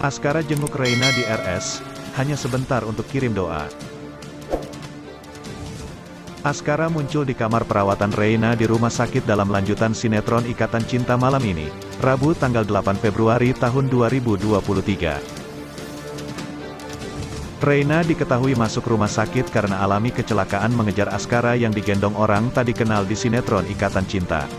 Askara jenguk Reina di RS, hanya sebentar untuk kirim doa. Askara muncul di kamar perawatan Reina di rumah sakit dalam lanjutan sinetron Ikatan Cinta malam ini, Rabu tanggal 8 Februari tahun 2023. Reina diketahui masuk rumah sakit karena alami kecelakaan mengejar Askara yang digendong orang tak dikenal di sinetron Ikatan Cinta.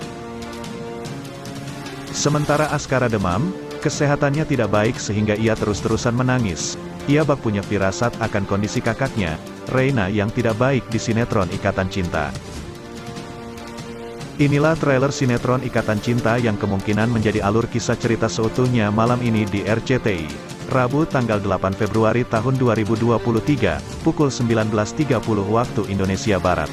Sementara Askara demam, kesehatannya tidak baik sehingga ia terus-terusan menangis. Ia bak punya firasat akan kondisi kakaknya, Reina yang tidak baik di sinetron Ikatan Cinta. Inilah trailer sinetron Ikatan Cinta yang kemungkinan menjadi alur kisah cerita seutuhnya malam ini di RCTI, Rabu tanggal 8 Februari tahun 2023, pukul 19.30 waktu Indonesia Barat.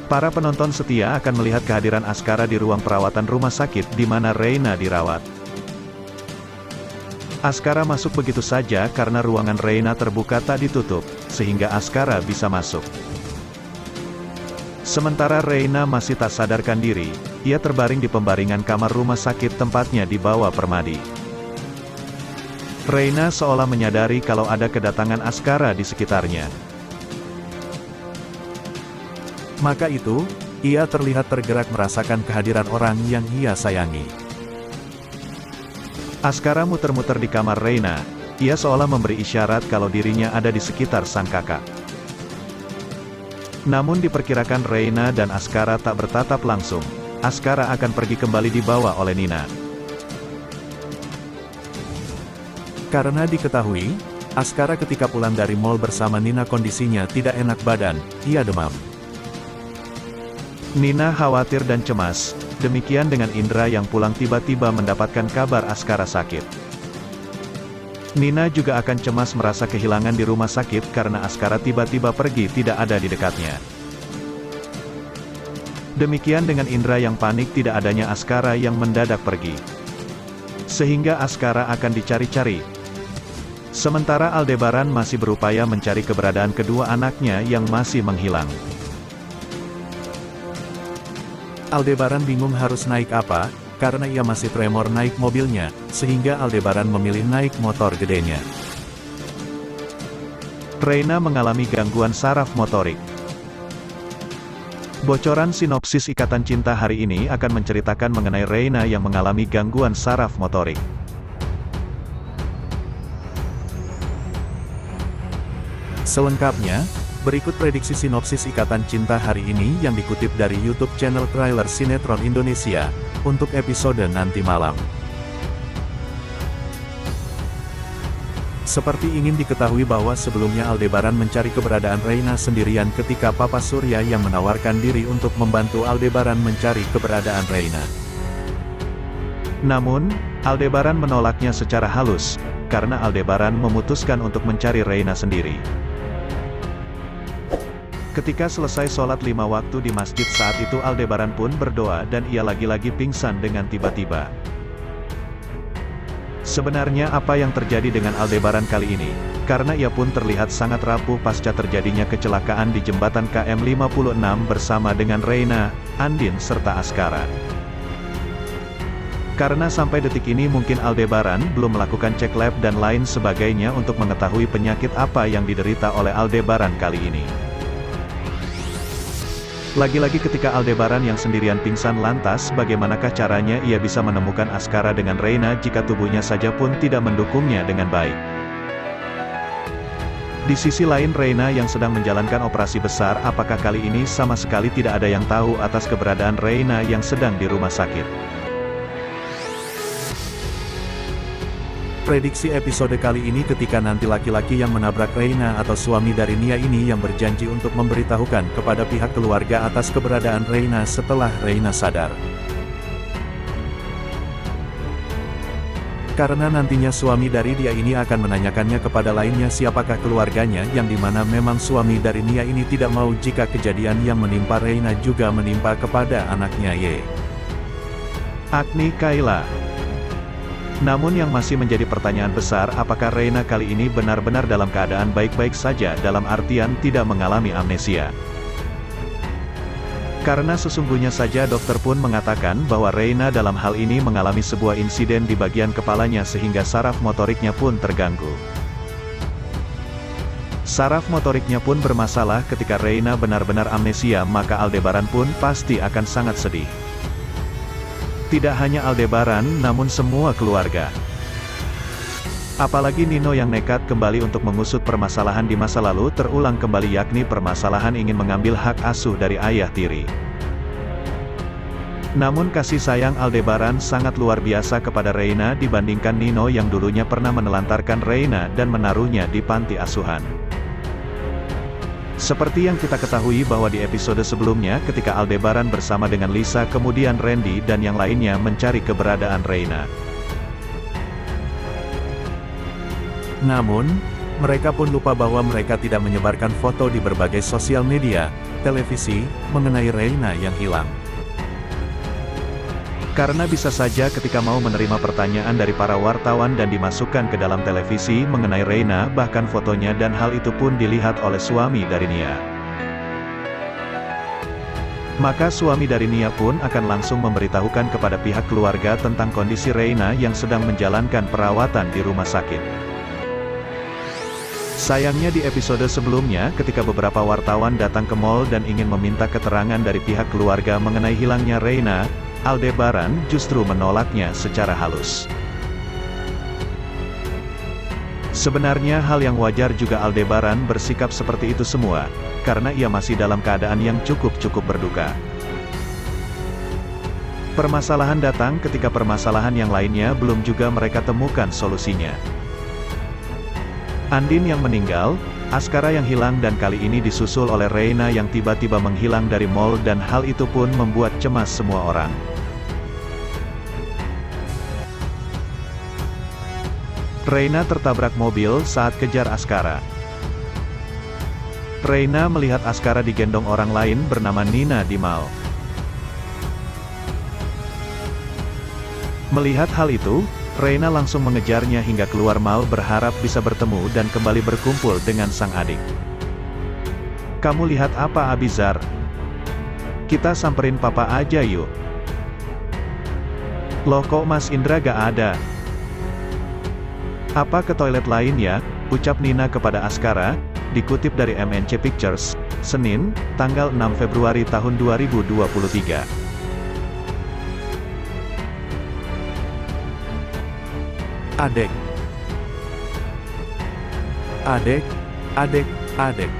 Para penonton setia akan melihat kehadiran Askara di ruang perawatan rumah sakit di mana Reina dirawat. Askara masuk begitu saja karena ruangan Reina terbuka tak ditutup, sehingga Askara bisa masuk. Sementara Reina masih tak sadarkan diri, ia terbaring di pembaringan kamar rumah sakit tempatnya dibawa Permadi. Reina seolah menyadari kalau ada kedatangan Askara di sekitarnya. Maka itu, ia terlihat tergerak merasakan kehadiran orang yang ia sayangi. Askara muter-muter di kamar Reina, ia seolah memberi isyarat kalau dirinya ada di sekitar sang kakak. Namun diperkirakan Reina dan Askara tak bertatap langsung, Askara akan pergi kembali dibawa oleh Nina. Karena diketahui, Askara ketika pulang dari mall bersama Nina kondisinya tidak enak badan, ia demam. Nina khawatir dan cemas, demikian dengan Indra yang pulang tiba-tiba mendapatkan kabar Askara sakit. Nina juga akan cemas merasa kehilangan di rumah sakit karena Askara tiba-tiba pergi tidak ada di dekatnya. Demikian dengan Indra yang panik tidak adanya Askara yang mendadak pergi. Sehingga Askara akan dicari-cari. Sementara Aldebaran masih berupaya mencari keberadaan kedua anaknya yang masih menghilang. Aldebaran bingung harus naik apa, karena ia masih tremor naik mobilnya, sehingga Aldebaran memilih naik motor gedenya. Reina mengalami gangguan saraf motorik. Bocoran sinopsis Ikatan Cinta hari ini akan menceritakan mengenai Reina yang mengalami gangguan saraf motorik. Selengkapnya, berikut prediksi sinopsis Ikatan Cinta hari ini yang dikutip dari YouTube channel Trailer Sinetron Indonesia, untuk episode nanti malam. Seperti ingin diketahui bahwa sebelumnya Aldebaran mencari keberadaan Reina sendirian ketika Papa Surya yang menawarkan diri untuk membantu Aldebaran mencari keberadaan Reina. Namun, Aldebaran menolaknya secara halus, karena Aldebaran memutuskan untuk mencari Reina sendiri. Ketika selesai sholat 5 waktu di masjid saat itu Aldebaran pun berdoa dan ia lagi-lagi pingsan dengan tiba-tiba. Sebenarnya apa yang terjadi dengan Aldebaran kali ini? Karena ia pun terlihat sangat rapuh pasca terjadinya kecelakaan di jembatan KM 56 bersama dengan Reina, Andin serta Askara. Karena sampai detik ini mungkin Aldebaran belum melakukan cek lab dan lain sebagainya untuk mengetahui penyakit apa yang diderita oleh Aldebaran kali ini. Lagi-lagi ketika Aldebaran yang sendirian pingsan lantas bagaimanakah caranya ia bisa menemukan Askara dengan Reina jika tubuhnya saja pun tidak mendukungnya dengan baik. Di sisi lain Reina yang sedang menjalankan operasi besar apakah kali ini sama sekali tidak ada yang tahu atas keberadaan Reina yang sedang di rumah sakit. Prediksi episode kali ini ketika nanti laki-laki yang menabrak Reina atau suami dari Nia ini yang berjanji untuk memberitahukan kepada pihak keluarga atas keberadaan Reina setelah Reina sadar. Karena nantinya suami dari dia ini akan menanyakannya kepada lainnya siapakah keluarganya yang dimana memang suami dari Nia ini tidak mau jika kejadian yang menimpa Reina juga menimpa kepada anaknya Agni Kayla. Namun yang masih menjadi pertanyaan besar apakah Reina kali ini benar-benar dalam keadaan baik-baik saja dalam artian tidak mengalami amnesia. Karena sesungguhnya saja dokter pun mengatakan bahwa Reina dalam hal ini mengalami sebuah insiden di bagian kepalanya sehingga saraf motoriknya pun terganggu. Saraf motoriknya pun bermasalah ketika Reina benar-benar amnesia, maka Aldebaran pun pasti akan sangat sedih. Tidak hanya Aldebaran, namun semua keluarga. Apalagi Nino yang nekat kembali untuk mengusut permasalahan di masa lalu terulang kembali, yakni permasalahan ingin mengambil hak asuh dari ayah tiri. Namun kasih sayang Aldebaran sangat luar biasa kepada Reina dibandingkan Nino yang dulunya pernah menelantarkan Reina dan menaruhnya di panti asuhan. Seperti yang kita ketahui bahwa di episode sebelumnya ketika Aldebaran bersama dengan Lisa kemudian Randy dan yang lainnya mencari keberadaan Reina. Namun, mereka pun lupa bahwa mereka tidak menyebarkan foto di berbagai sosial media, televisi, mengenai Reina yang hilang. Karena bisa saja ketika mau menerima pertanyaan dari para wartawan dan dimasukkan ke dalam televisi mengenai Reina, bahkan fotonya dan hal itu pun dilihat oleh suami dari Nia. Maka suami dari Nia pun akan langsung memberitahukan kepada pihak keluarga tentang kondisi Reina yang sedang menjalankan perawatan di rumah sakit. Sayangnya di episode sebelumnya ketika beberapa wartawan datang ke mall dan ingin meminta keterangan dari pihak keluarga mengenai hilangnya Reina, Aldebaran justru menolaknya secara halus. Sebenarnya hal yang wajar juga Aldebaran bersikap seperti itu semua, karena ia masih dalam keadaan yang cukup berduka. Permasalahan datang ketika permasalahan yang lainnya belum juga mereka temukan solusinya. Andin yang meninggal, Askara yang hilang dan kali ini disusul oleh Reina yang tiba-tiba menghilang dari mall dan hal itu pun membuat cemas semua orang. Reina tertabrak mobil saat kejar Askara. Reina melihat Askara digendong orang lain bernama Nina di mall. Melihat hal itu, Reina langsung mengejarnya hingga keluar mall berharap bisa bertemu dan kembali berkumpul dengan sang adik. "Kamu lihat apa Abizar? Kita samperin papa aja yuk." "Loh kok Mas Indra gak ada? Apa ke toilet lain ya?" ucap Nina kepada Askara, dikutip dari MNC Pictures, Senin, tanggal 6 Februari tahun 2023. Adek. Adek, adek, adek.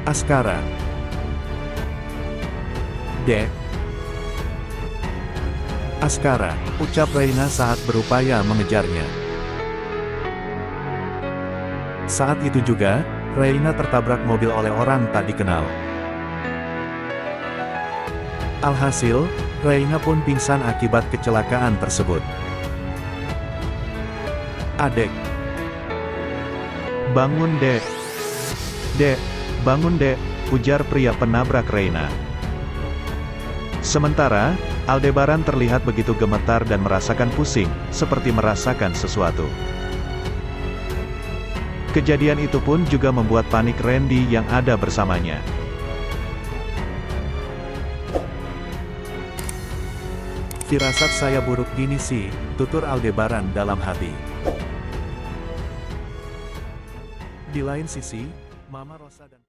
Askara. Dek. Askara, ucap Reina saat berupaya mengejarnya. Saat itu juga, Reina tertabrak mobil oleh orang tak dikenal. Alhasil, Reina pun pingsan akibat kecelakaan tersebut. Adek. "Bangun dek. Dek, bangun dek," ujar pria penabrak Reina. Sementara, Aldebaran terlihat begitu gemetar dan merasakan pusing, seperti merasakan sesuatu. Kejadian itu pun juga membuat panik Randy yang ada bersamanya. "Firasat saya buruk gini sih," tutur Aldebaran dalam hati. Di lain sisi, Mama Rosa dan